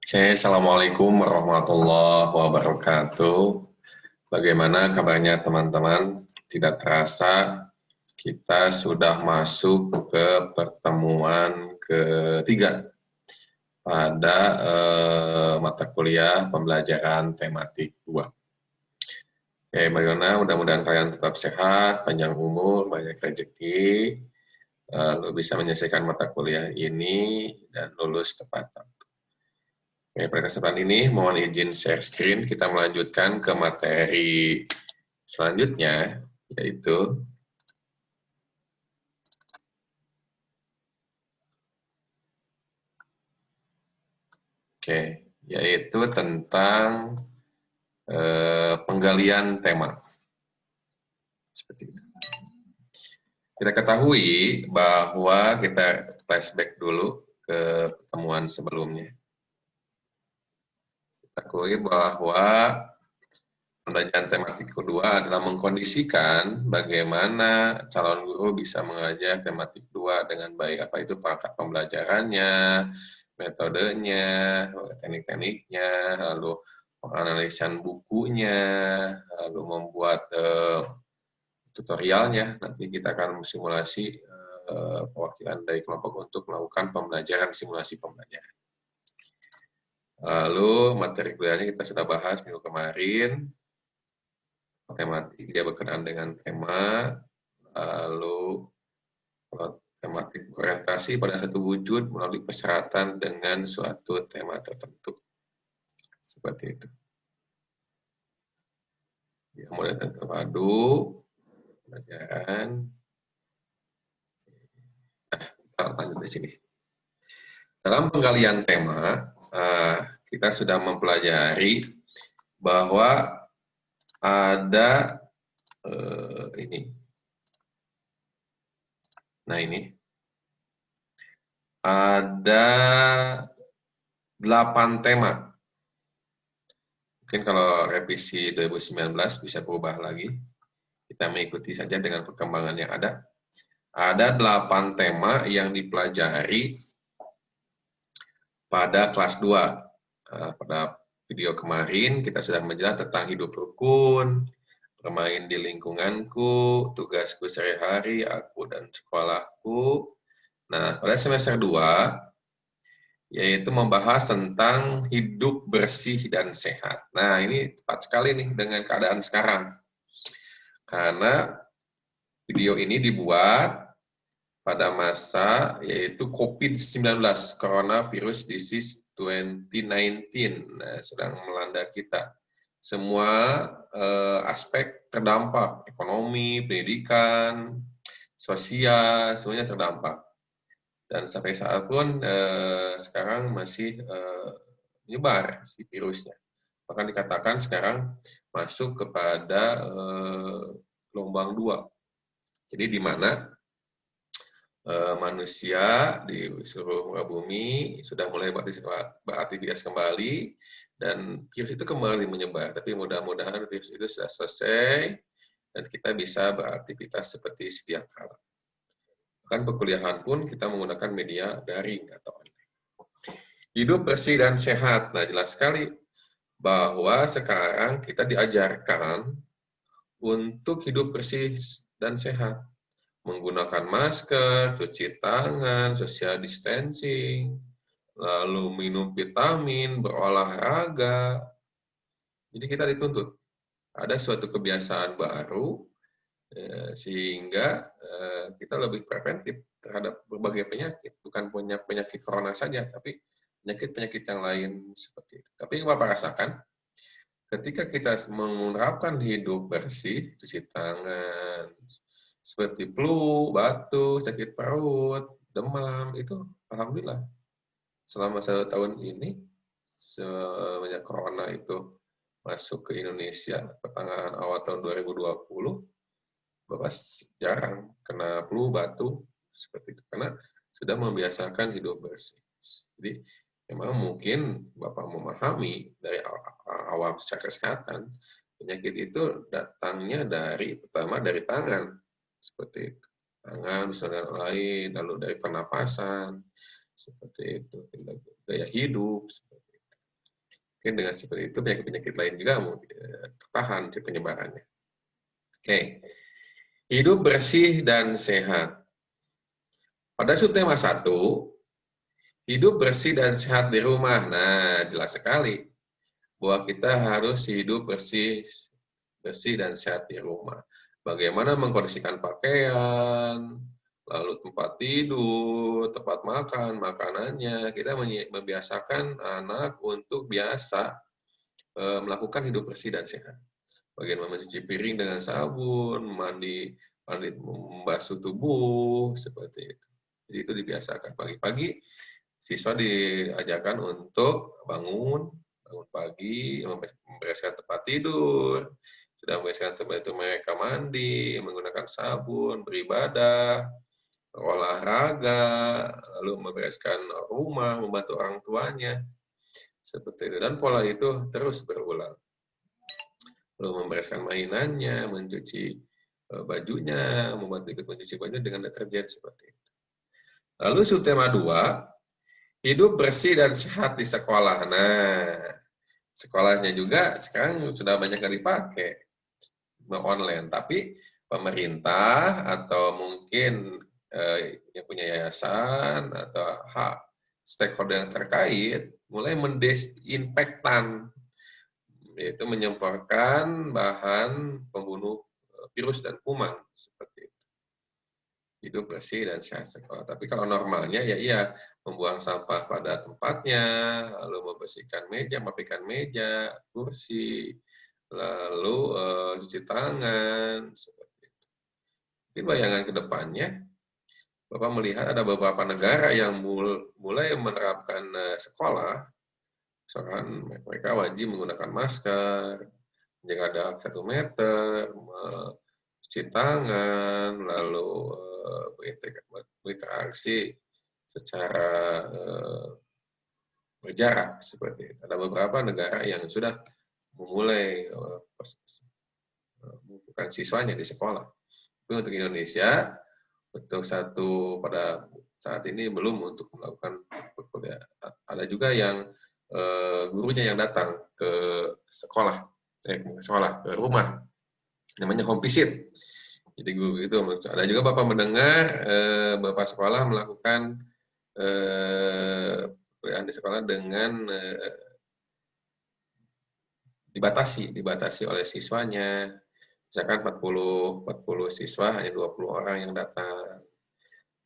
Oke, Assalamualaikum warahmatullahi wabarakatuh. Bagaimana kabarnya teman-teman? Tidak terasa kita sudah masuk ke pertemuan ketiga pada mata kuliah pembelajaran tematik 2. Oke, bagaimana? Mudah-mudahan kalian tetap sehat, panjang umur, banyak rezeki, lalu bisa menyelesaikan mata kuliah ini dan lulus tepat. Oke, pada kesempatan ini mohon izin share screen, kita melanjutkan ke materi selanjutnya, yaitu yaitu tentang penggalian tema. Seperti itu. Kita ketahui bahwa kita flashback dulu ke pertemuan sebelumnya. Kita ketahui bahwa pembelajaran tematik kedua adalah mengkondisikan bagaimana calon guru bisa mengajar tematik 2 dengan baik. Apa itu perangkat pembelajarannya, metodenya, teknik-tekniknya, lalu penganalisan bukunya, lalu membuat tutorialnya. Nanti kita akan simulasi perwakilan dari kelompok untuk melakukan pembelajaran, simulasi pembelajaran. Lalu materi kuliahnya kita sudah bahas minggu kemarin. Tematik dia berkenaan dengan tema, lalu tematik berorientasi pada satu wujud melalui persyaratan dengan suatu tema tertentu. Seperti itu. Ya, model terpadu, pelajaran. Kita lanjut di sini. Dalam penggalian tema, kita sudah mempelajari bahwa ada ini. Nah ini. Ada 8 tema. Mungkin kalau revisi 2019 bisa berubah lagi. Kita mengikuti saja dengan perkembangan yang ada. Ada 8 tema yang dipelajari pada kelas 2. Pada video kemarin kita sudah menjelaskan tentang hidup rukun, bermain di lingkunganku, tugasku sehari-hari, aku dan sekolahku. Nah, pada semester 2, yaitu membahas tentang hidup bersih dan sehat. Nah, ini tepat sekali nih dengan keadaan sekarang. Karena video ini dibuat pada masa yaitu COVID-19, Coronavirus Disease 2019, sedang melanda kita. Semua aspek terdampak, ekonomi, pendidikan, sosial, semuanya terdampak. Dan sampai saat pun sekarang masih menyebar si virusnya. Bahkan dikatakan sekarang masuk kepada gelombang 2. Jadi di mana manusia di seluruh muka bumi sudah mulai beraktivitas kembali dan virus itu kembali menyebar. Tapi mudah-mudahan virus itu sudah selesai dan kita bisa beraktivitas seperti sedia kala. Bahkan perkuliahan pun kita menggunakan media daring atau online. Hidup bersih dan sehat. Nah, jelas sekali bahwa sekarang kita diajarkan untuk hidup bersih dan sehat. Menggunakan masker, cuci tangan, social distancing, lalu minum vitamin, berolahraga. Jadi kita dituntut. Ada suatu kebiasaan baru, sehingga kita lebih preventif terhadap berbagai penyakit. Bukan punya penyakit corona saja, tapi penyakit-penyakit yang lain seperti itu. Tapi yang Bapak rasakan, ketika kita menerapkan hidup bersih, cuci tangan, seperti flu, batuk, sakit perut, demam, itu alhamdulillah. Selama 1 tahun ini, semenjak corona itu masuk ke Indonesia pertengahan awal tahun 2020, Bapak jarang kena flu, batuk, seperti itu. Karena sudah membiasakan hidup bersih. Jadi, memang mungkin Bapak memahami dari awam secara kesehatan, penyakit itu datangnya pertama dari tangan, seperti itu. Tangan bisa dari lain, lalu dari pernapasan, seperti itu. Gaya hidup, seperti itu. Mungkin dengan seperti itu penyakit-penyakit lain juga tertahan penyebarannya. Oke. Hidup bersih dan sehat. Pada subtema 1, hidup bersih dan sehat di rumah. Nah, jelas sekali bahwa kita harus hidup bersih dan sehat di rumah. Bagaimana mengkondisikan pakaian, lalu tempat tidur, tempat makan, makanannya. Kita membiasakan anak untuk biasa melakukan hidup bersih dan sehat. Bagaimana mencuci piring dengan sabun, membasuh tubuh, seperti itu. Jadi itu dibiasakan. Pagi-pagi siswa diajarkan untuk bangun pagi, membereskan tempat tidur, sudah membereskan tempat itu mereka mandi, menggunakan sabun, beribadah, olahraga, lalu membereskan rumah, membantu orang tuanya, seperti itu. Dan pola itu terus berulang. Lalu membereskan mainannya, mencuci bajunya, membantu ikut mencuci baju dengan deterjen, seperti itu. Lalu subtema 2, hidup bersih dan sehat di sekolah. Nah, sekolahnya juga sekarang sudah banyak yang dipakai online, tapi pemerintah atau mungkin yang punya yayasan atau stakeholder yang terkait mulai mendesinfektan, yaitu menyemprotkan bahan pembunuh virus dan kuman, seperti itu. Hidup bersih dan sehat sekolah. Tapi kalau normalnya ya iya, membuang sampah pada tempatnya, lalu membersihkan meja, merapikan meja, kursi, lalu cuci tangan, seperti itu. Mungkin bayangan ke depannya, Bapak melihat ada beberapa negara yang mulai menerapkan sekolah, misalkan mereka wajib menggunakan masker, menjaga jarak 1 meter, cuci tangan, lalu berinteraksi secara berjarak, seperti itu. Ada beberapa negara yang sudah memulai mengumpulkan siswanya di sekolah. Tapi untuk Indonesia, pada saat ini belum untuk melakukan kuliah. Ada juga yang gurunya yang datang ke sekolah, ke rumah, namanya home visit. Jadi guru itu ada juga Bapak mendengar Bapak sekolah melakukan kuliah di sekolah dengan dibatasi oleh siswanya. Misalkan 40 siswa hanya 20 orang yang datang.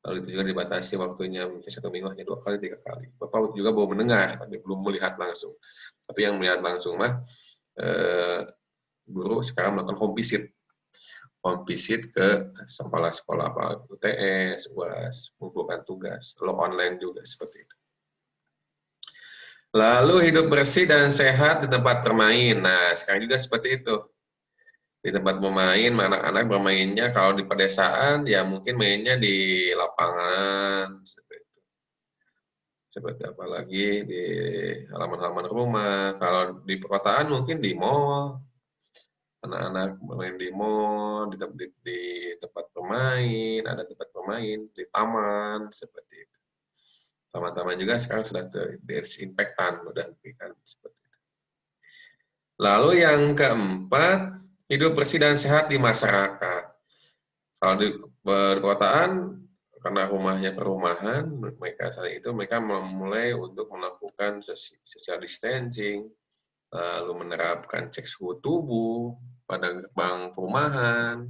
Lalu itu juga dibatasi waktunya, mungkin 1 minggu hanya 2 kali, 3 kali. Bapak juga baru mendengar, tapi belum melihat langsung. Tapi yang melihat langsung mah guru sekarang melakukan home visit ke sekolah-sekolah UTS, UAS, mengumpulkan tugas, lalu online juga seperti itu. Lalu hidup bersih dan sehat di tempat bermain. Nah, sekarang juga seperti itu. Di tempat bermain, anak-anak bermainnya kalau di pedesaan, ya mungkin mainnya di lapangan, seperti itu. Seperti apalagi di halaman-halaman rumah. Kalau di perkotaan mungkin di mall. Anak-anak bermain di mall, di tempat bermain, ada tempat bermain, di taman, seperti itu. Taman-taman juga sekarang sudah terdesinfektan, sudah diberikan seperti itu. Lalu yang keempat, hidup bersih dan sehat di masyarakat. Kalau di perkotaan, karena rumahnya perumahan, mereka mulai untuk melakukan social distancing, lalu menerapkan cek suhu tubuh pada gerbang perumahan,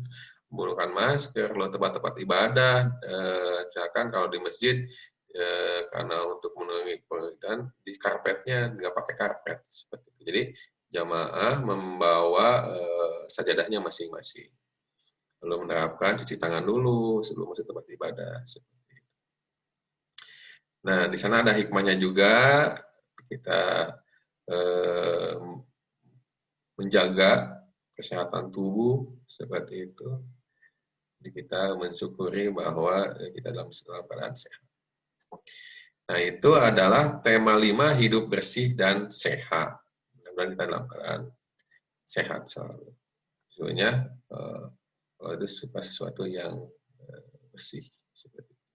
menggunakan masker, lalu tempat-tempat ibadah, misalkan kalau di masjid, karena untuk memenuhi penelitian, di karpetnya nggak pakai karpet, seperti itu. Jadi jamaah membawa sajadahnya masing-masing. Lalu menerapkan cuci tangan dulu sebelum masuk tempat ibadah. Seperti itu. Nah, di sana ada hikmahnya juga, kita menjaga kesehatan tubuh seperti itu. Jadi kita mensyukuri bahwa kita dalam keadaan sehat. Nah, itu adalah tema 5, hidup bersih dan sehat. Mudah-mudahan kita dalam keadaan sehat selalu. Sebenarnya kalau itu suka sesuatu yang bersih seperti itu.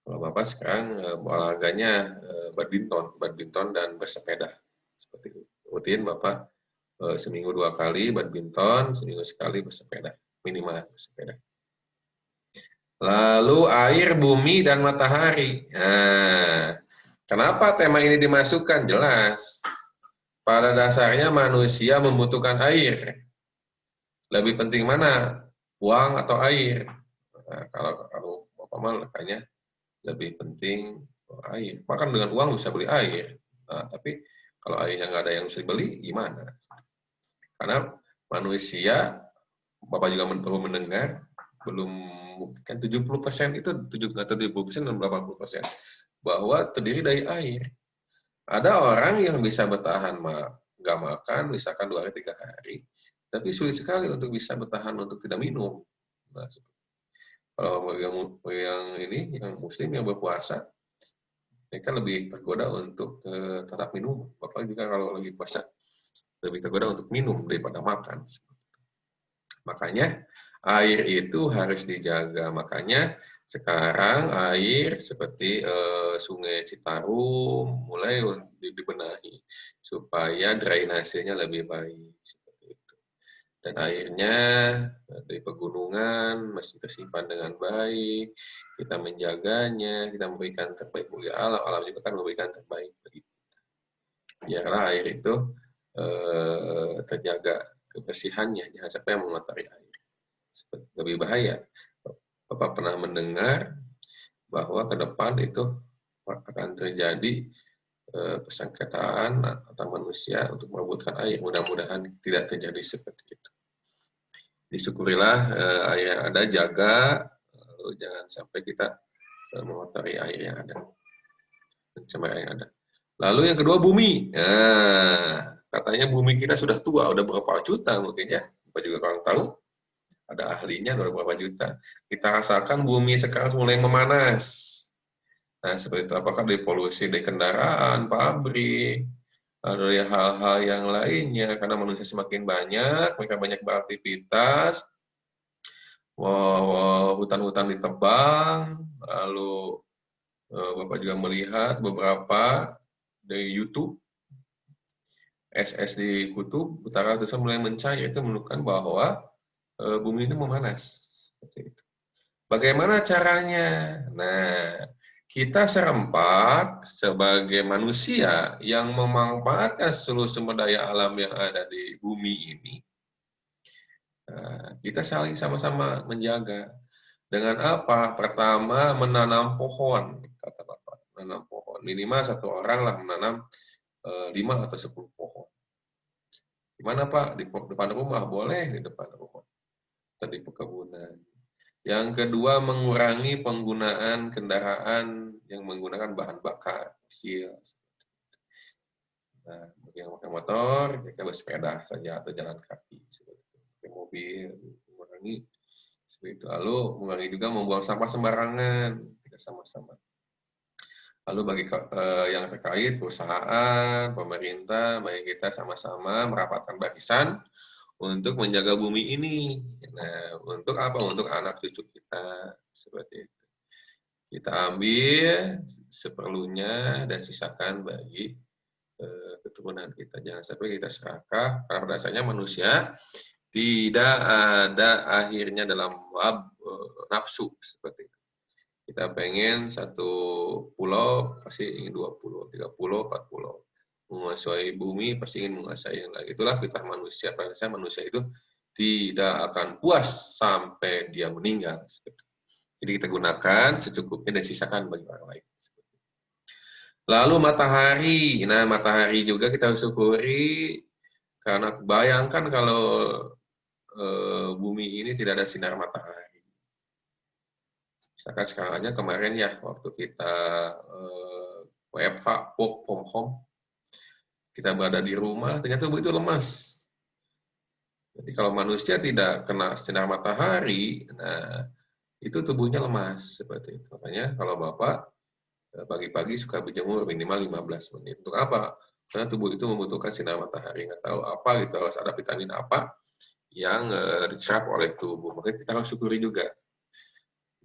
Kalau Bapak sekarang olahraganya badminton dan bersepeda. Seperti itu. Rutin Bapak seminggu 2 kali badminton, seminggu sekali bersepeda, minimal bersepeda. Lalu air, bumi, dan matahari. Nah, kenapa tema ini dimasukkan? Jelas. Pada dasarnya manusia membutuhkan air. Lebih penting mana? Uang atau air? Nah, kalau Bapak mah kayaknya lebih penting air. Makan dengan uang bisa beli air. Nah, tapi kalau airnya nggak ada yang bisa dibeli, gimana? Karena manusia, Bapak juga perlu mendengar, belum kan 70% itu 70% dan 80% bahwa terdiri dari air. Ada orang yang bisa bertahan nggak makan, misalkan 2 hari 3 hari, tapi sulit sekali untuk bisa bertahan untuk tidak minum. Nah, kalau yang muslim yang berpuasa, mereka lebih tergoda untuk tetap minum. Bapak juga kalau lagi puasa lebih tergoda untuk minum daripada makan. Makanya air itu harus dijaga. Makanya sekarang air seperti Sungai Citarum mulai dibenahi supaya drainasenya lebih baik seperti itu. Dan airnya dari pegunungan masih tersimpan dengan baik. Kita menjaganya, kita memberikan terbaik bagi alam, alam juga kan memberikan terbaik bagi kita. Biarlah air itu terjaga kebersihannya, jangan sampai mengotori air. Lebih bahaya. Bapak pernah mendengar bahwa ke depan itu akan terjadi persengketaan antara manusia untuk merebutkan air. Mudah-mudahan tidak terjadi seperti itu. Disyukurilah air yang ada, jaga, jangan sampai kita mengotori air yang ada, mencemari air yang ada. Lalu yang kedua bumi. Nah, katanya bumi kita sudah tua, udah berapa juta mungkin ya. Bapak juga kurang tahu. Ada ahlinya berapa juta. Kita rasakan bumi sekarang mulai memanas. Nah, seperti itu. Apakah dari polusi dari kendaraan, pabrik, atau dari hal-hal yang lainnya. Karena manusia semakin banyak, mereka banyak beraktivitas, hutan-hutan ditebang, lalu Bapak juga melihat beberapa dari YouTube, SS di kutub utara terus mulai mencair, itu menunjukkan bahwa bumi ini memanas. Seperti itu. Bagaimana caranya? Nah, kita serempak sebagai manusia yang memanfaatkan seluruh sumber daya alam yang ada di bumi ini, kita saling sama-sama menjaga. Dengan apa? Pertama, menanam pohon, kata Bapak. Menanam pohon. Minimal satu orang lah menanam 5 atau 10 pohon. Di mana Pak? Di depan rumah? Boleh di depan rumah. Atau di perkebunan. Yang kedua, mengurangi penggunaan kendaraan yang menggunakan bahan bakar fosil. Nah, bagi yang pakai motor, mereka bersepeda saja atau jalan kaki. Pakai mobil, mengurangi. Seperti itu. Lalu, mengurangi juga membuang sampah sembarangan. Kita sama-sama. Lalu bagi yang terkait perusahaan, pemerintah, bagi kita sama-sama merapatkan barisan untuk menjaga bumi ini. Nah, untuk apa? Untuk anak cucu kita. Seperti itu. Kita ambil seperlunya dan sisakan bagi keturunan kita. Jangan sampai kita serakah, karena dasarnya manusia tidak ada akhirnya dalam nafsu seperti itu. Kita pengen satu pulau, pasti ingin 20, 30, 40. Menguasai bumi, pasti ingin menguasai yang lain. Itulah fitrah manusia. Pada dasarnya manusia itu tidak akan puas sampai dia meninggal. Jadi kita gunakan secukupnya dan sisakan bagi orang lain. Lalu matahari. Nah, matahari juga kita syukuri karena bayangkan kalau bumi ini tidak ada sinar matahari. Misalkan sekarang aja kemarin ya, waktu kita WFH, work from home, kita berada di rumah, ternyata tubuh itu lemas. Jadi kalau manusia tidak kena sinar matahari, nah itu tubuhnya lemas seperti itu. Makanya kalau Bapak pagi-pagi suka berjemur minimal 15 menit. Untuk apa? Karena tubuh itu membutuhkan sinar matahari. Nggak tahu apa gitu, harus ada vitamin apa yang diserap oleh tubuh. Makanya kita harus syukuri juga.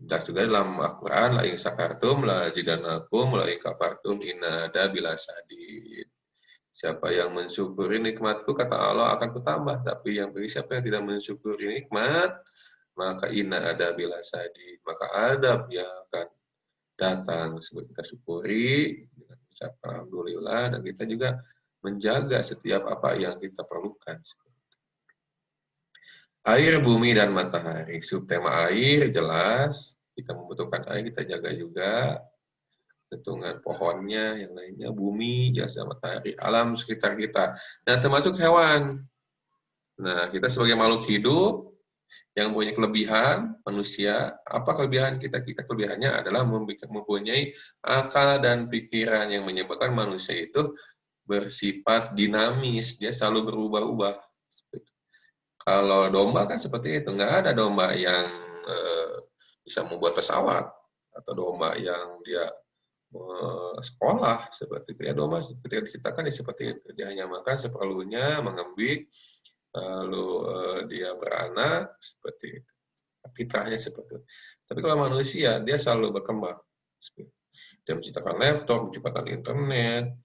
Jelas juga dalam Al-Quran, la in sakartum la jidanakum la in kafartum inada bila sadid. Siapa yang mensyukuri nikmatku, kata Allah, akan kutambah. Tapi yang bagi siapa yang tidak mensyukuri nikmat, maka ada bila sadid. Maka adab yang akan datang. Sebab kita syukuri, dengan ucapan alhamdulillah, dan kita juga menjaga setiap apa yang kita perlukan. Air, bumi, dan matahari. Subtema air, jelas. Kita membutuhkan air, kita jaga juga. Ketungan pohonnya, yang lainnya, bumi, jasa matahari, alam sekitar kita. Nah, termasuk hewan. Nah, kita sebagai makhluk hidup yang punya kelebihan, manusia, apa kelebihan kita? Kita kelebihannya adalah mempunyai akal dan pikiran yang menyebabkan manusia itu bersifat dinamis, dia selalu berubah-ubah. Kalau domba kan seperti itu, nggak ada domba yang bisa membuat pesawat, atau domba yang dia sekolah seperti itu. Ya, domba ketika diciptakan ya seperti itu, dia hanya makan seperlunya, mengembik, lalu dia beranak seperti itu. Fitrahnya seperti itu. Tapi kalau manusia dia selalu berkembang. Dia menciptakan laptop, menciptakan internet,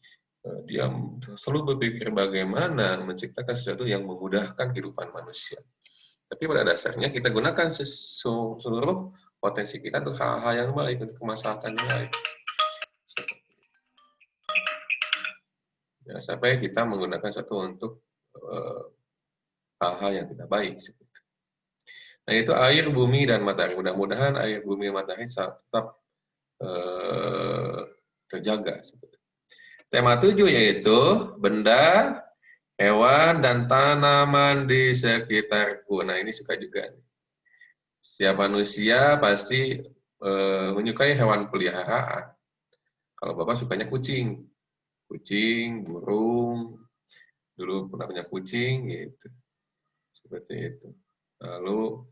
dia selalu berpikir bagaimana menciptakan sesuatu yang memudahkan kehidupan manusia. Tapi pada dasarnya kita gunakan seluruh potensi kita untuk hal-hal yang baik, untuk kemaslahatan yang baik. Ya, sampai kita menggunakan sesuatu untuk hal-hal yang tidak baik. Nah, itu air, bumi, dan matahari. Mudah-mudahan air, bumi, dan matahari tetap terjaga. Tema 7 yaitu benda, hewan, dan tanaman di sekitarku. Nah, ini suka juga. Setiap manusia pasti menyukai hewan peliharaan. Kalau Bapak sukanya kucing. Kucing, burung. Dulu pernah punya kucing, gitu. Seperti itu. Lalu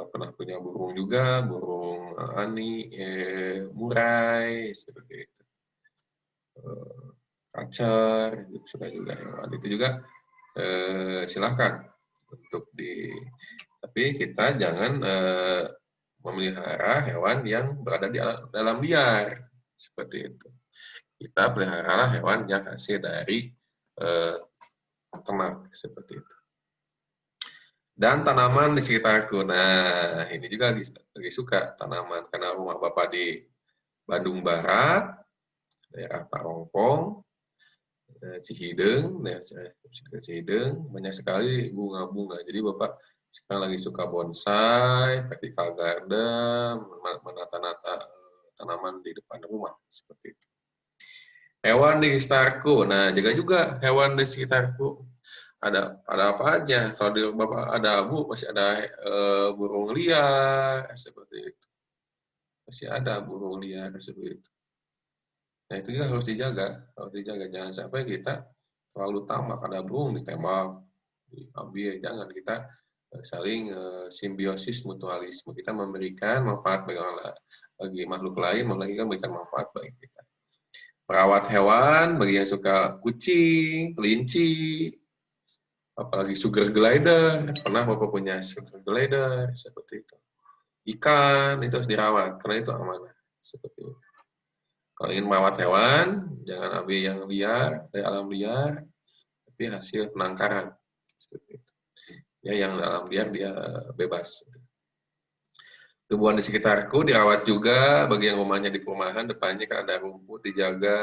pernah punya burung juga, burung ani, murai, seperti itu. Kacer, suka juga hewan. Itu juga silahkan untuk tapi kita jangan memelihara hewan yang berada di dalam liar, seperti itu. Kita pelihara hewan yang hasil dari ternak, seperti itu. Dan tanaman di sekitarku. Nah, ini juga lagi suka tanaman, karena rumah Bapak di Bandung Barat, daerah Parongpong, Cihideng, Cihideng, banyak sekali bunga-bunga. Jadi Bapak sekarang lagi suka bonsai, vertical garden, menata-nata tanaman di depan rumah, seperti itu. Hewan di sekitarku. Nah, jaga juga hewan di sekitarku. Ada apa aja? Kalau di Bapak ada masih ada burung liar, seperti itu. Masih ada burung liar seperti itu. Nah, itu juga harus dijaga, Jangan sampai kita terlalu tamak, ada burung ditembak, diambil. Jangan, kita saling simbiosis mutualisme. Kita memberikan manfaat bagi makhluk lain, memberikan manfaat bagi kita. Merawat hewan, bagi yang suka kucing, kelinci, apalagi sugar glider. Pernah Bapak punya sugar glider, seperti itu. Ikan, itu harus dirawat, karena itu amanah, seperti itu. Kalau ingin merawat hewan, jangan ambil yang liar, dari alam liar, tapi hasil penangkaran, seperti itu. Ya, yang dalam liar dia bebas. Tumbuhan di sekitarku dirawat juga, bagi yang rumahnya di perumahan, depannya kan ada rumput dijaga,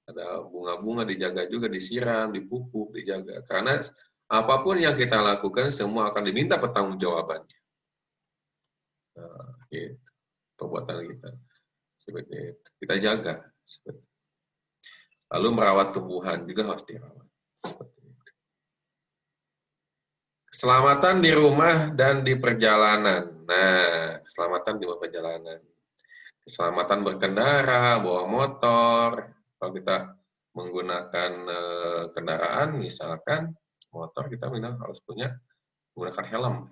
ada bunga-bunga dijaga juga, disiram, dipupuk, dijaga. Karena apapun yang kita lakukan, semua akan diminta pertanggungjawabannya. Nah, gitu. Perbuatan kita. Seperti itu. Kita jaga. Seperti itu. Lalu merawat tumbuhan juga harus dirawat. Seperti itu. Keselamatan di rumah dan di perjalanan. Nah, keselamatan di perjalanan. Keselamatan berkendara, bawa motor. Kalau kita menggunakan kendaraan, misalkan motor, kita harus menggunakan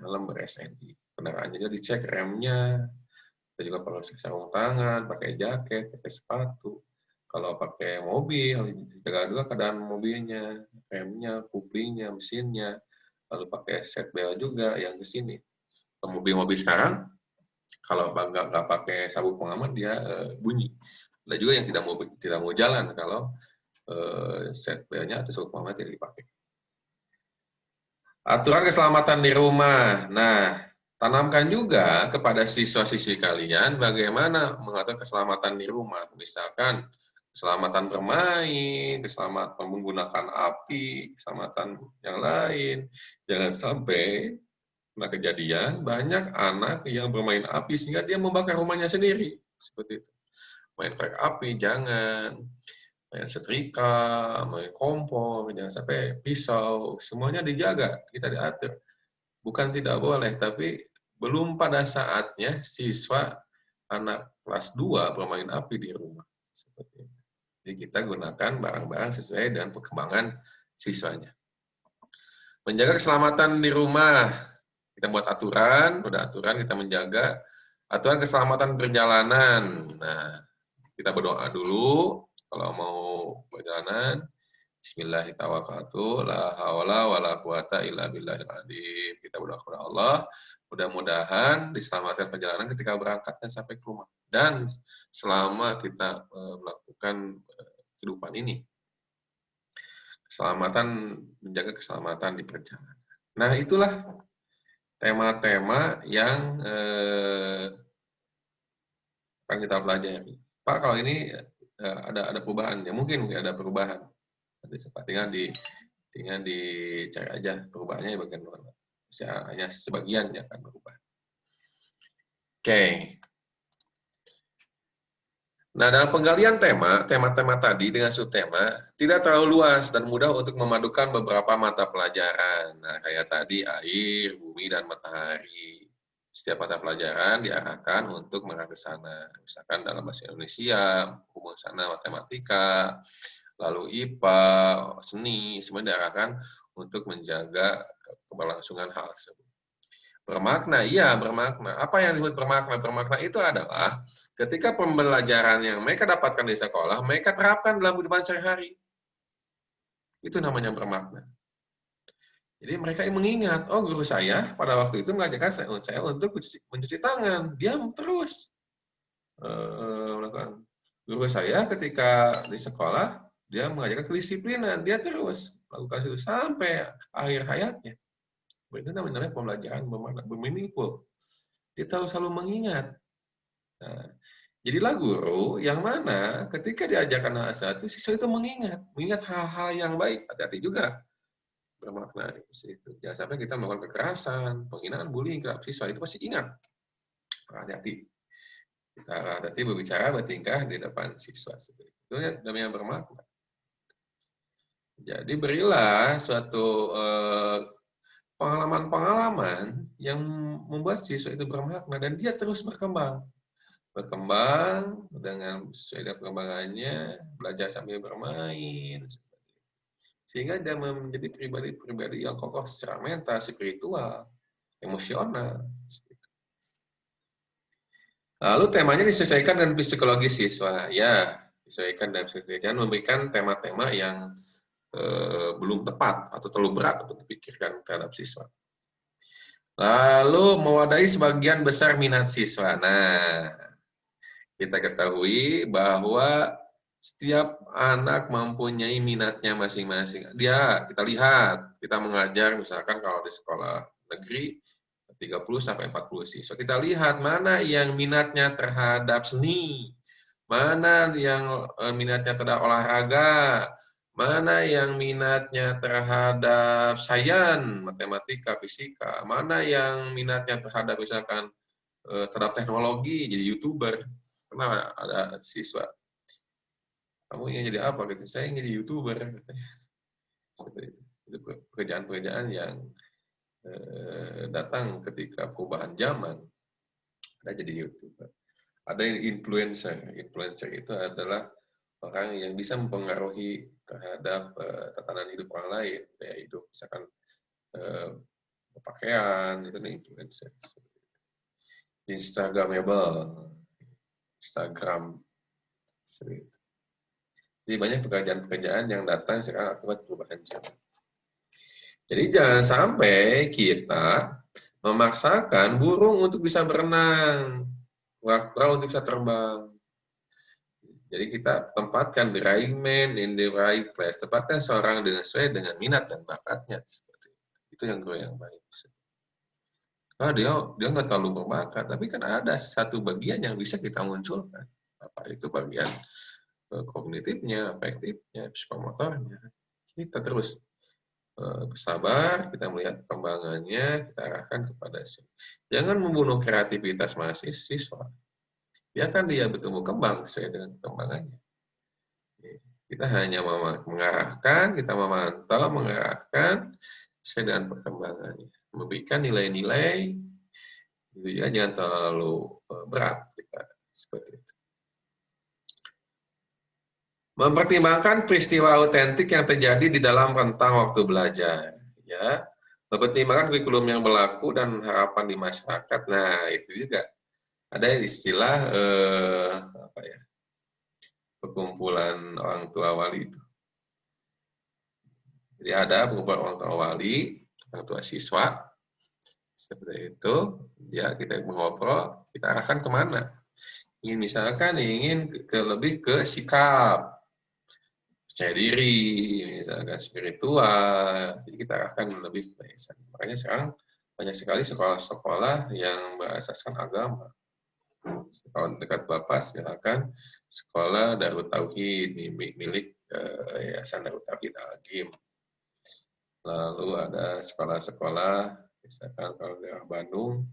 helm ber-SNI. Kendaraannya juga dicek remnya, kita juga perlu sarung tangan, pakai jaket, pakai sepatu. Kalau pakai mobil, jaga juga keadaan mobilnya, remnya, kuplingnya, mesinnya, lalu pakai seat belt juga yang ke sini. Mobil-mobil sekarang Kalau nggak pakai sabuk pengaman dia bunyi. Ada juga yang tidak mau jalan kalau set belnya atau sabuk pengaman tidak dipakai. Aturan keselamatan di rumah. Nah, tanamkan juga kepada siswa-siswi kalian bagaimana mengatur keselamatan di rumah. Misalkan keselamatan bermain, keselamatan menggunakan api, keselamatan yang lain. Jangan sampai kena kejadian banyak anak yang bermain api sehingga dia membakar rumahnya sendiri. Seperti itu. Main korek api jangan, main setrika, main kompor, jangan sampai pisau, semuanya dijaga, kita diatur. Bukan tidak boleh, tapi belum pada saatnya siswa anak kelas 2 bermain api di rumah. Seperti itu. Jadi kita gunakan barang-barang sesuai dengan perkembangan siswanya. Menjaga keselamatan di rumah. Kita buat aturan, udah aturan kita menjaga. Aturan keselamatan perjalanan. Nah, kita berdoa dulu kalau mau perjalanan. Bismillahirrahmanirrahim. La haula wala quwata illa billahil azim. Kita berdoa kepada Allah, mudah-mudahan diselamatkan perjalanan ketika berangkat dan sampai ke rumah. Dan selama kita melakukan kehidupan ini. Keselamatan, menjaga keselamatan di perjalanan. Nah, itulah tema-tema yang akan kita pelajari. Pak, kalau ini ada perubahan ya, mungkin ada perubahan. Nanti tinggal dicari aja perubahannya bagian mana. Hanya sebagian yang akan berubah. Oke. Nah, dalam penggalian tema-tema tadi dengan subtema tidak terlalu luas dan mudah untuk memadukan beberapa mata pelajaran. Nah, kayak tadi air, bumi, dan matahari. Setiap mata pelajaran diarahkan untuk mengarah ke sana. Misalkan dalam bahasa Indonesia, umum sana matematika, lalu IPA, seni, semuanya diarahkan untuk menjaga keberlangsungan hal tersebut. Bermakna, iya bermakna. Apa yang disebut bermakna? Bermakna itu adalah ketika pembelajaran yang mereka dapatkan di sekolah, mereka terapkan dalam kehidupan sehari-hari. Itu namanya bermakna. Jadi mereka mengingat, oh guru saya pada waktu itu mengajarkan saya untuk mencuci tangan. Diam terus. Guru saya ketika di sekolah, dia mengajarkan kedisiplinan. Dia terus melakukan itu sampai akhir hayatnya. Itu namanya pembelajaran bermeaningful. Dia selalu mengingat. Nah, jadilah guru yang mana ketika diajarkan hal satu, siswa itu mengingat hal-hal yang baik. Hati-hati juga bermakna itu. Jangan sampai kita melakukan kekerasan, penghinaan, bullying terhadap siswa itu pasti ingat. Hati-hati. Kita hati-hati berbicara, bertingkah di depan siswa. Itu namanya bermakna. Jadi berilah suatu pengalaman-pengalaman yang membuat siswa itu bermakna dan dia terus berkembang dengan sesuai dengan perkembangannya, belajar sambil bermain, sehingga dia menjadi pribadi yang kokoh secara mental, spiritual, emosional. Lalu temanya disesuaikan dengan psikologi siswa, ya disesuaikan dan psikologi, memberikan tema-tema yang belum tepat atau terlalu berat untuk dipikirkan terhadap siswa. Lalu mewadahi sebagian besar minat siswa. Nah, kita ketahui bahwa setiap anak mempunyai minatnya masing-masing. Kita lihat, kita mengajar misalkan kalau di sekolah negeri 30-40 siswa. Kita lihat mana yang minatnya terhadap seni, mana yang minatnya terhadap olahraga, mana yang minatnya terhadap sains, matematika, fisika, mana yang minatnya terhadap misalkan terhadap teknologi, jadi YouTuber. Karena ada siswa, kamu ingin jadi apa? Gitu. Saya ingin jadi YouTuber. Seperti itu. Itu pekerjaan-pekerjaan yang datang ketika perubahan zaman. Ada jadi YouTuber. Ada yang influencer. Influencer itu adalah orang yang bisa mempengaruhi terhadap tatanan hidup orang lain, kayak hidup misalkan pakaian, itu nih influencer. Instagramable, Instagram, seperti itu. Jadi banyak pekerjaan-pekerjaan yang datang sekarang akibat perubahan zaman. Jadi jangan sampai kita Memaksakan burung untuk bisa berenang, kura-kura untuk bisa terbang. Jadi kita tempatkan the right man in the right place. Tempatkan seorang dengan sesuai dengan minat dan bakatnya. Seperti itu yang guru yang baik. Dia nggak terlalu berbakat, tapi kan ada satu bagian yang bisa kita munculkan. Apa itu bagian kognitifnya, afektifnya, psikomotornya. Kita terus bersabar, kita melihat perkembangannya, kita arahkan kepada sini. Jangan membunuh kreativitas mahasiswa. Biarkan dia bertumbuh kembang sesuai dengan perkembangannya. Kita hanya mengarahkan, kita memantau, mengarahkan sesuai dengan perkembangannya. Memberikan nilai-nilai, gitu ya, jangan terlalu berat kita seperti itu. Mempertimbangkan peristiwa autentik yang terjadi di dalam rentang waktu belajar, ya. Mempertimbangkan kurikulum yang berlaku dan harapan di masyarakat. Nah, itu juga ada istilah apa ya? Perkumpulan orang tua wali itu. Jadi ada perkumpulan orang tua wali, orang tua siswa, seperti itu. Ya, kita mengobrol, kita arahkan kemana? Misalkan ingin lebih ke sikap, percaya diri, misalkan spiritual, jadi kita akan lebih ke sana. Makanya sekarang banyak sekali sekolah-sekolah yang berasaskan agama. Kalau dekat Bapak, silakan sekolah Darut Tauhid milik Yayasan Darut Tauhid Al-Agim. Lalu ada sekolah-sekolah, misalkan kalau daerah Bandung,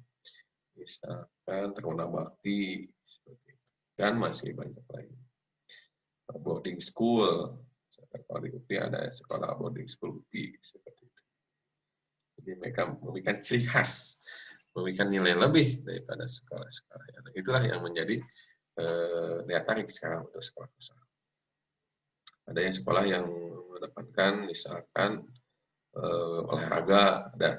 misalkan Teruna Bakti, seperti itu. Dan masih banyak lagi. Boarding school, kalau di UPI ada sekolah boarding school UPI, seperti itu. Jadi mereka memberikan ciri khas, memberikan nilai lebih daripada sekolah-sekolah. Nah, itulah yang menjadi daya tarik sekarang untuk sekolah usaha. Ada yang sekolah yang mengedepankan misalkan olahraga, ada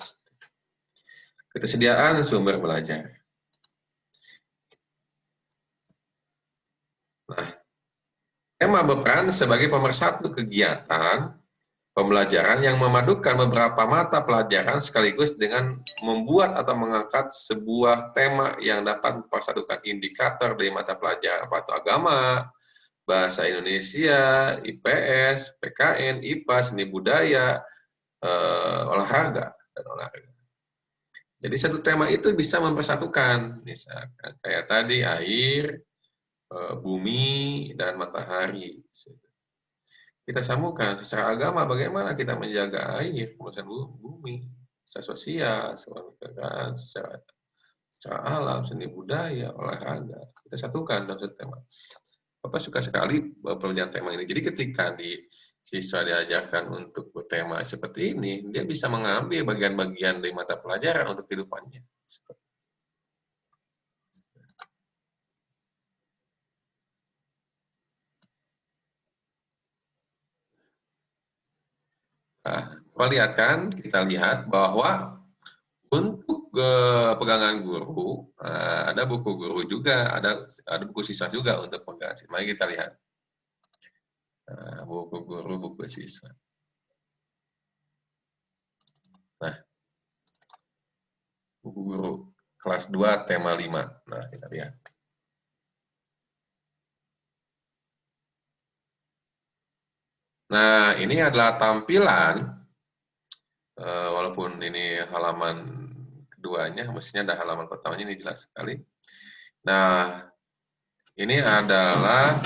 ketersediaan sumber belajar. Nah, tema berperan sebagai pemersatu kegiatan pembelajaran yang memadukan beberapa mata pelajaran sekaligus dengan membuat atau mengangkat sebuah tema yang dapat mempersatukan indikator dari mata pelajaran atau agama, bahasa Indonesia, IPS, PKN, IPA, seni budaya, olahraga, dan olahraga. Jadi satu tema itu bisa mempersatukan, misalkan kayak tadi air, bumi, dan matahari. Kita sambungkan secara agama bagaimana kita menjaga air, kemudian bumi, secara sosial, secara alam, seni budaya, olahraga. Kita satukan dalam satu tema. Bapak suka sekali pelajaran tema ini. Jadi ketika siswa diajarkan untuk bertema seperti ini, dia bisa mengambil bagian-bagian dari mata pelajaran untuk kehidupannya. Nah, kita lihat bahwa untuk pegangan guru, ada buku guru juga, ada buku siswa juga untuk pegangan. Mari kita lihat. Buku guru, buku siswa. Nah, buku guru kelas 2 tema 5. Nah, kita lihat. Nah, ini adalah tampilan, walaupun ini halaman keduanya, mestinya ada halaman pertamanya, ini jelas sekali. Nah, ini adalah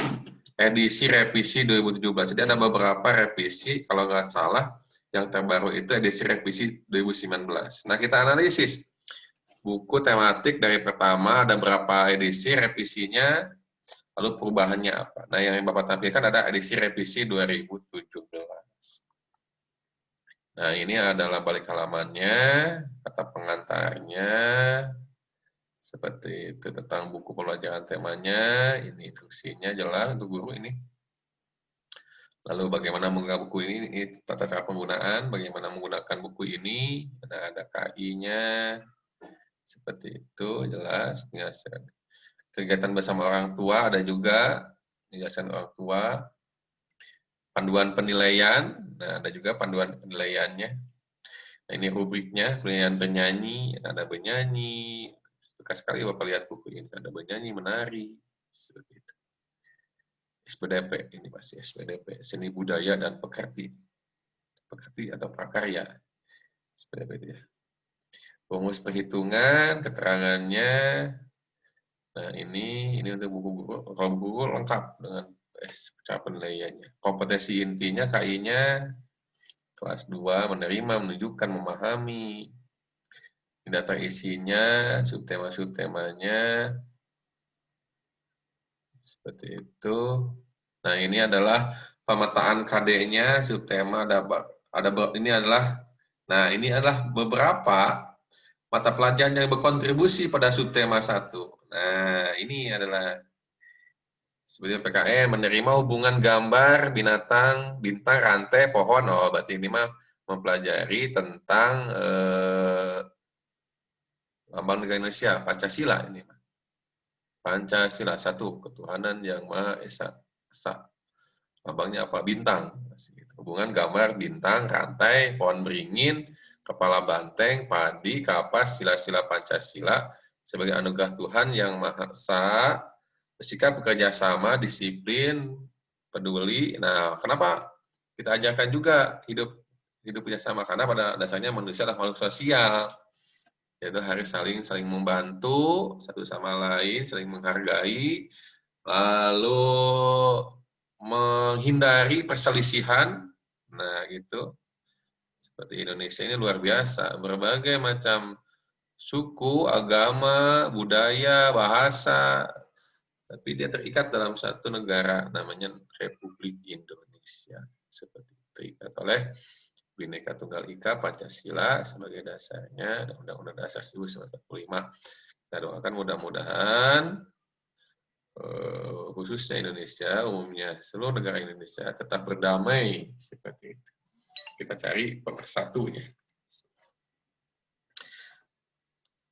edisi revisi 2017. Jadi ada beberapa revisi, kalau nggak salah, yang terbaru itu edisi revisi 2019. Nah, kita analisis buku tematik dari pertama, ada berapa edisi revisinya, lalu perubahannya apa. Nah, yang Bapak tampilkan ada edisi revisi 2017. Nah, ini adalah balik halamannya, kata pengantarnya, seperti itu tentang buku pembelajaran temanya, ini instruksinya jelas untuk guru ini. Lalu bagaimana menggunakan buku ini tata cara penggunaan, bagaimana menggunakan buku ini, ada KI-nya, seperti itu jelas. Kegiatan bersama orang tua ada juga, penjelasan orang tua. Panduan penilaian, nah ada juga panduan penilaiannya. Nah, ini rubriknya, pilihan penyanyi, ada penyanyi, suka sekali Bapak lihat buku ini, ada penyanyi, menari, seperti itu. SPDP, ini pasti SPDP, seni budaya dan pekerti atau prakarya, SPDP itu ya. Rumus perhitungan, keterangannya, nah ini untuk buku lengkap dengan cara penilaiannya. Kompetensi intinya, KI-nya, kelas 2, menerima, menunjukkan, memahami. Data isinya, subtema-subtemanya, seperti itu. Nah, ini adalah pemetaan KD-nya, subtema ini adalah beberapa mata pelajaran yang berkontribusi pada subtema 1. Nah, ini adalah sebagai PKN, menerima hubungan gambar, binatang, bintang, rantai, pohon. Oh, berarti ini mah mempelajari tentang lambang negara Indonesia, Pancasila ini. Pancasila, satu, ketuhanan yang Maha Esa. Lambangnya apa? Bintang. Hubungan gambar, bintang, rantai, pohon beringin, kepala banteng, padi, kapas, sila-sila Pancasila, sebagai anugerah Tuhan yang Maha Esa, bersikap bekerja sama, disiplin, peduli. Nah, kenapa kita ajarkan juga hidup bekerjasama? Karena pada dasarnya manusia adalah makhluk sosial, yaitu harus saling membantu satu sama lain, saling menghargai, lalu menghindari perselisihan. Nah, gitu. Seperti Indonesia ini luar biasa, berbagai macam suku, agama, budaya, bahasa, tapi dia terikat dalam satu negara namanya Republik Indonesia. Seperti terikat oleh Bhinneka Tunggal Ika, Pancasila sebagai dasarnya, dan Undang-Undang Dasar 1945. Kita doakan mudah-mudahan khususnya Indonesia, umumnya seluruh negara Indonesia tetap berdamai seperti itu. Kita cari pemersatunya.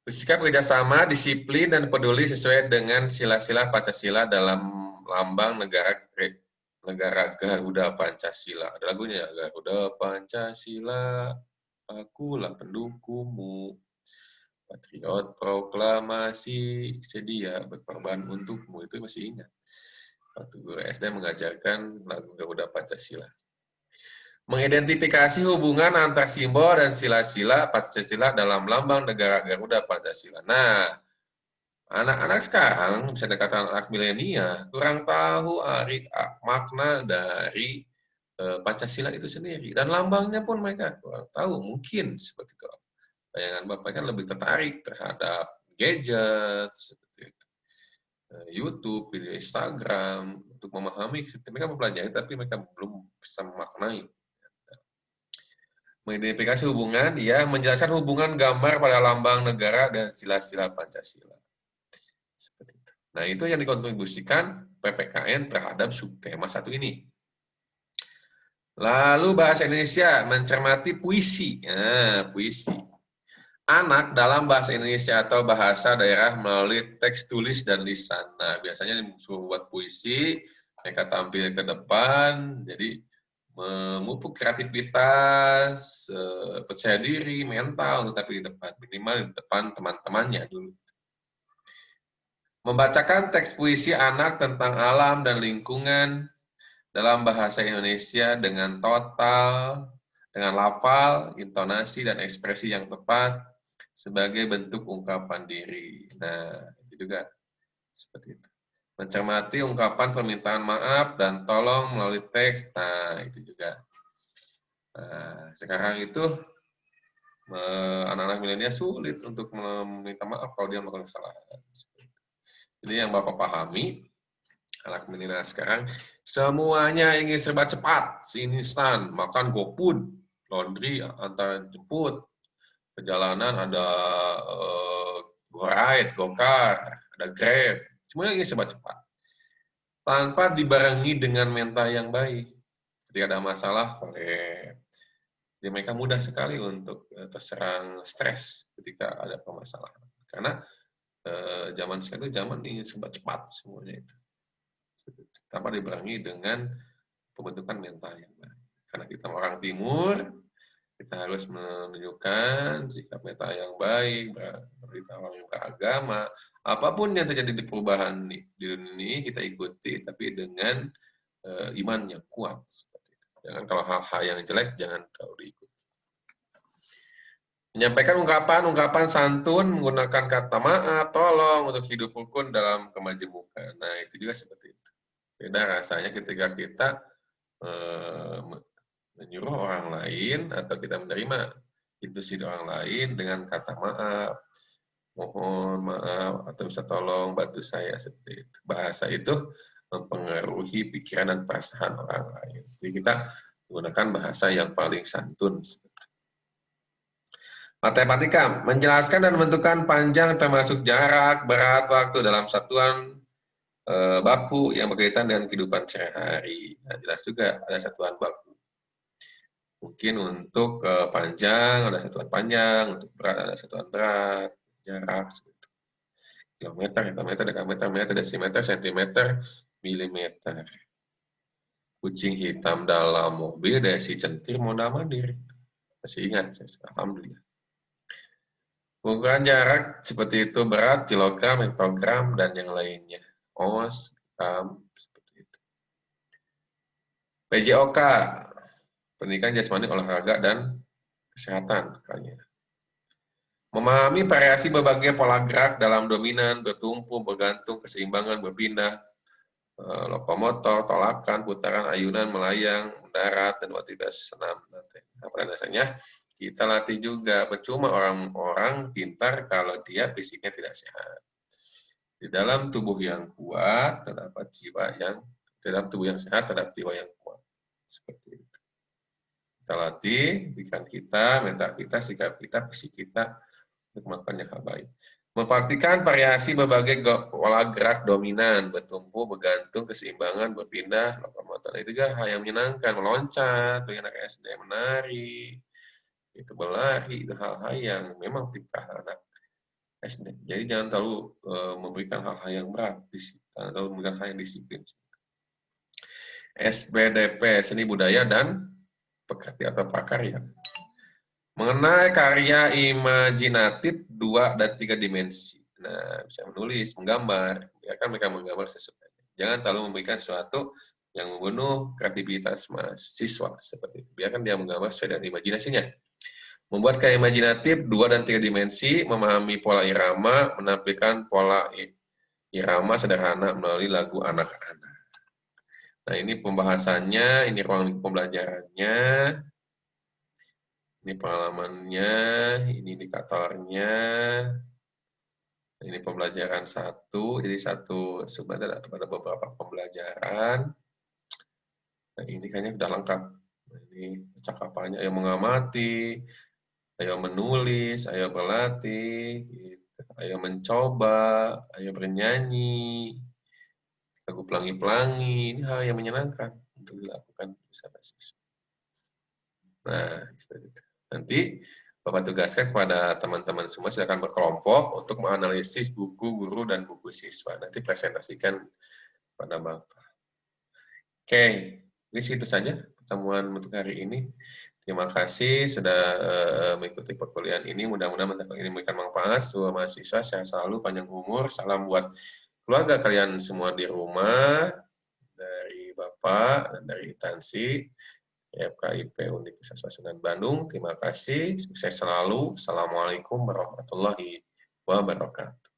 Bersikap kerjasama, disiplin, dan peduli sesuai dengan sila-sila Pancasila dalam lambang negara Garuda Pancasila. Ada lagunya ya, Garuda Pancasila, akulah pendukungmu, patriot proklamasi, sedia berkorban untukmu. Itu masih ingat. Waktu guru SD mengajarkan lagu Garuda Pancasila. Mengidentifikasi hubungan antar simbol dan sila-sila Pancasila dalam lambang negara Garuda Pancasila. Nah, anak-anak sekarang, bisa dikatakan anak milenial, kurang tahu makna dari Pancasila itu sendiri. Dan lambangnya pun mereka kurang tahu, mungkin seperti itu. Bayangan Bapak kan lebih tertarik terhadap gadget, seperti itu. YouTube, video Instagram, untuk memahami, mereka mempelajari, tapi mereka belum bisa memaknai. Mengidentifikasi hubungan, ya, menjelaskan hubungan gambar pada lambang negara dan sila-sila Pancasila. Seperti itu. Nah, itu yang dikontribusikan PPKN terhadap subtema 1 ini. Lalu bahasa Indonesia, mencermati puisi. Nah, puisi. Anak dalam bahasa Indonesia atau bahasa daerah melalui teks tulis dan lisan. Nah, biasanya disuruh buat puisi, mereka tampil ke depan, jadi memupuk kreativitas, percaya diri, mental, tetapi di depan, minimal di depan teman-temannya dulu. Membacakan teks puisi anak tentang alam dan lingkungan dalam bahasa Indonesia dengan total, dengan lafal, intonasi, dan ekspresi yang tepat, sebagai bentuk ungkapan diri. Nah, itu juga seperti itu. Mencermati ungkapan permintaan maaf dan tolong melalui teks. Nah, itu juga. Nah, sekarang itu anak-anak milenial sulit untuk meminta maaf kalau dia melakukan kesalahan. Jadi yang Bapak pahami, anak milenial sekarang semuanya ingin serba cepat, instan, makan GoFood, laundry antar jemput, perjalanan ada GoRide, GoCar, ada Grab, semuanya ingin serba cepat. Tanpa dibarengi dengan mental yang baik. Ketika ada masalah, jadi mereka mudah sekali untuk terserang stres ketika ada permasalahan. Karena zaman sekarang itu zaman ingin serba cepat semuanya itu. Tanpa dibarengi dengan pembentukan mental yang baik. Karena kita orang timur, kita harus menunjukkan sikap meta yang baik, berberitahu yang beragama, apapun yang terjadi di perubahan di dunia ini kita ikuti, tapi dengan iman yang kuat. Seperti itu. Jangan kalau hal-hal yang jelek jangan terlalu diikuti. Menyampaikan ungkapan-ungkapan santun menggunakan kata maaf, tolong untuk hidup rukun dalam kemajemukan. Nah itu juga seperti itu. Beda rasanya ketika kita menyuruh orang lain atau kita menerima instruksi orang lain dengan kata maaf, mohon maaf, atau bisa tolong bantu saya seperti itu. Bahasa itu mempengaruhi pikiran dan perasaan orang lain. Jadi kita menggunakan bahasa yang paling santun. Matematika, menjelaskan dan menentukan panjang termasuk jarak, berat, waktu dalam satuan baku yang berkaitan dengan kehidupan sehari-hari. Nah, jelas juga ada satuan baku. Mungkin untuk panjang ada satuan panjang, untuk berat ada satuan berat, jarak seperti kilometer, hektometer, dekameter, meter, desimeter, sentimeter, milimeter. Kucing hitam dalam mobil, desi centir, mondar mandir. Masih ingat, alhamdulillah. Ukuran jarak seperti itu, berat, kilogram, hektogram, dan yang lainnya. Os, gram, seperti itu. PJOK, pendidikan jasmani, olahraga, dan kesehatan. Memahami variasi berbagai pola gerak dalam dominan, bertumpu, bergantung, keseimbangan, berpindah, lokomotor, tolakan, putaran, ayunan, melayang, mendarat, dan waktu tidak senam. Nah, pada dasarnya kita latih juga. Percuma orang-orang pintar kalau dia fisiknya tidak sehat. Di dalam tubuh yang kuat terdapat jiwa yang dalam tubuh yang sehat terdapat jiwa yang kuat. Seperti itu. Kita latih pikiran kita, mental kita, sikap kita, fisik kita untuk melakukan yang hal baik. Mempraktikkan variasi berbagai pola gerak dominan, bertumpu, bergantung, keseimbangan, berpindah, lokomotor. Itu juga hal yang menyenangkan, meloncat, bagi anak SD, menari, itu berlari, itu hal-hal yang memang fitrah anak SD. Jadi jangan terlalu memberikan hal-hal yang berat, jangan terlalu memberikan hal yang disiplin. SBDP, seni budaya dan pekerti atau prakarya. Mengenai karya imajinatif 2 dan 3 dimensi. Nah, bisa menulis, menggambar, biarkan mereka menggambar sesukanya. Jangan terlalu memberikan sesuatu yang membunuh kreativitas mahasiswa seperti itu. Biarkan dia menggambar sesuai dengan imajinasinya. Membuat karya imajinatif 2 dan 3 dimensi, memahami pola irama, menampilkan pola irama sederhana melalui lagu anak-anak. Nah, ini pembahasannya, ini ruang pembelajarannya, ini pengalamannya, ini indikatornya, ini pembelajaran 1, jadi sebenarnya ada beberapa pembelajaran. Nah, ini kayaknya sudah lengkap. Nah, ini percakapannya, ayo mengamati, ayo menulis, ayo berlatih, gitu. Ayo mencoba, ayo bernyanyi, lagu pelangi-pelangi, ini hal yang menyenangkan untuk dilakukan bersama siswa. Nah, seperti itu. Nanti Bapak tugaskan kepada teman-teman semua, silakan berkelompok untuk menganalisis buku guru dan buku siswa. Nanti presentasikan pada Bapak. Oke, ini segitu saja pertemuan untuk hari ini. Terima kasih sudah mengikuti perkuliahan ini. Mudah-mudahan ini memberikan manfaat. Semua mahasiswa sehat selalu, panjang umur. Salam buat keluarga kalian semua di rumah, dari Bapak dan dari instansi FKIP Universitas Sunan Bandung. Terima kasih. Sukses selalu. Assalamualaikum warahmatullahi wabarakatuh.